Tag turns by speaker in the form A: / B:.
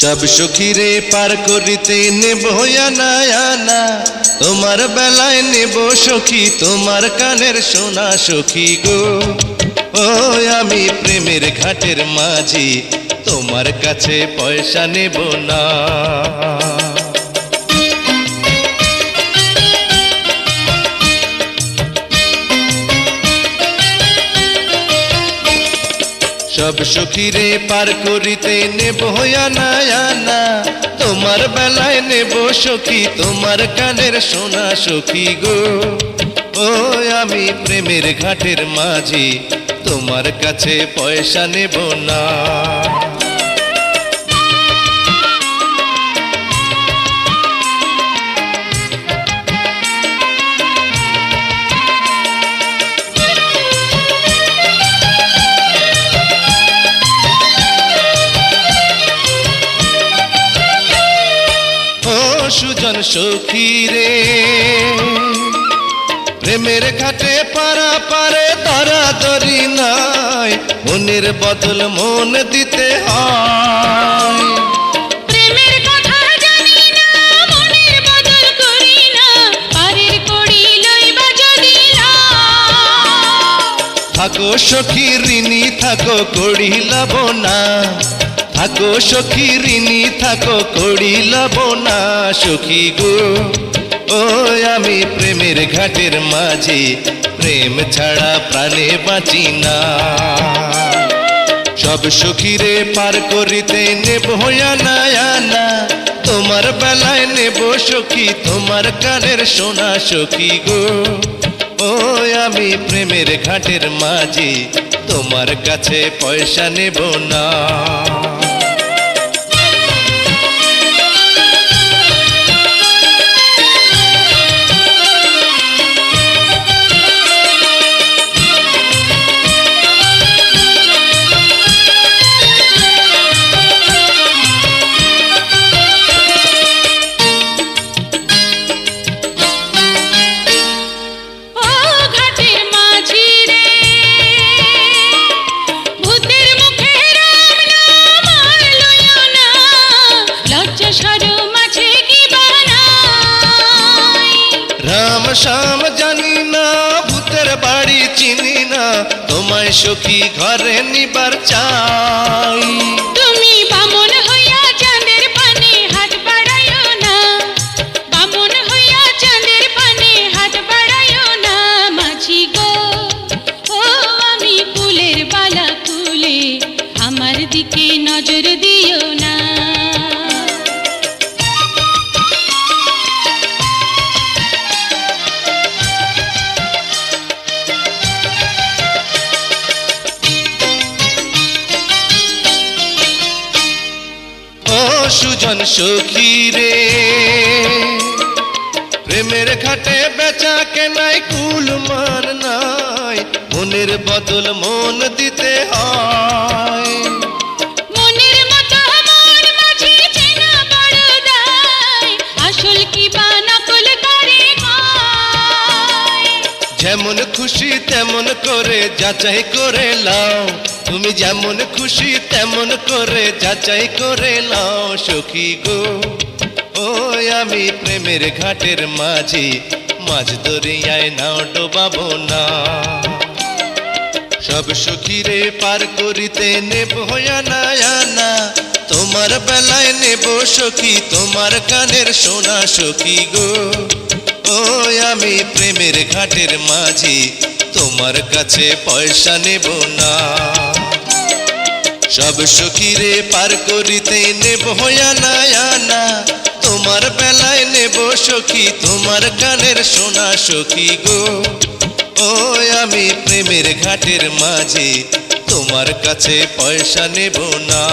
A: সব সখীরে পার করিতে নেব আনা আনা, তোমার বেলায় নেব সখী তোমার কানের সোনা সখী গো। ও আমি প্রেমের ঘাটের মাঝি, তোমার কাছে পয়সা নেব না। সব সখীরে পার করিতে নেব আনা আনা, তোমার বেলায় নেব সখী তোমার কানের সোনা সখী গো। ও আমি প্রেমের ঘাটের মাঝি, তোমার কাছে পয়সা নেব না। সুজন সখী রে, প্রেমের ঘাটে পারা পারে দরাদরি নাই, মনের বদল মন দিতে হয়।
B: প্রেমের কথা জানি না, মনের বদল করি না, পারের করি লইবা যদি
A: থাকো সখী ঋণী থাকো করি লব না, থাকো সখী ঋণী থাকো করি লব না সখী গো। ও আমি প্রেমের ঘাটের মাঝি, প্রেম ছাড়া প্রাণে বাঁচি না। সব সখীরে পার করিতে নেব আনা আনা, তোমার বেলায় নেব সখী তোমার কানের সোনা সখী গো। ও আমি প্রেমের ঘাটের মাঝি, তোমার কাছে পয়সা নেব না। শাম জানি না ভূতের বাড়ি চিনি না, তোমায় সখী ঘরে নিবার চাই।
B: তুমি বামন হইয়া চাঁদের পানে হাত বাড়াইও না, বামন হইয়া চাঁদের পানে হাত বাড়াইও না মাঝি গো। ও আমি কুলের বালা কুলে, আমার দিকে নজর দিও না।
A: সুজন সখী রে, প্রেমের ঘাটে বেচা কেনাই কুল মান নাই, মনের বদল মন দিতে হয়।
B: মনের মতো মন মাঝে চেনা বড় দায়, আসল কি বা নকল করে কয়।
A: যেমন খুশি তেমন করে যাচাই করে লাও, তুমি যেমন খুশি তেমন করে যাচাই করে লাও সখী গো। ও আমি প্রেমের ঘাটের মাঝি, মাঝ দরিয়ায় নাও ডোবাবো না। সব সখীরে পার করিতে নেব আনা আনা, তোমার বেলায় নেব সখী তোমার কানের সোনা সখী গো। ও আমি প্রেমের ঘাটের মাঝি, তোমার কাছে পয়সা নেব না। সব সখীরে পার করিতে নেব আনা আনা, তোমার বেলায় নেব সখী তোমার কানের সোনা সখী গো। ও আমি প্রেমের ঘাটের মাঝি, তোমার কাছে পয়সা নেব না।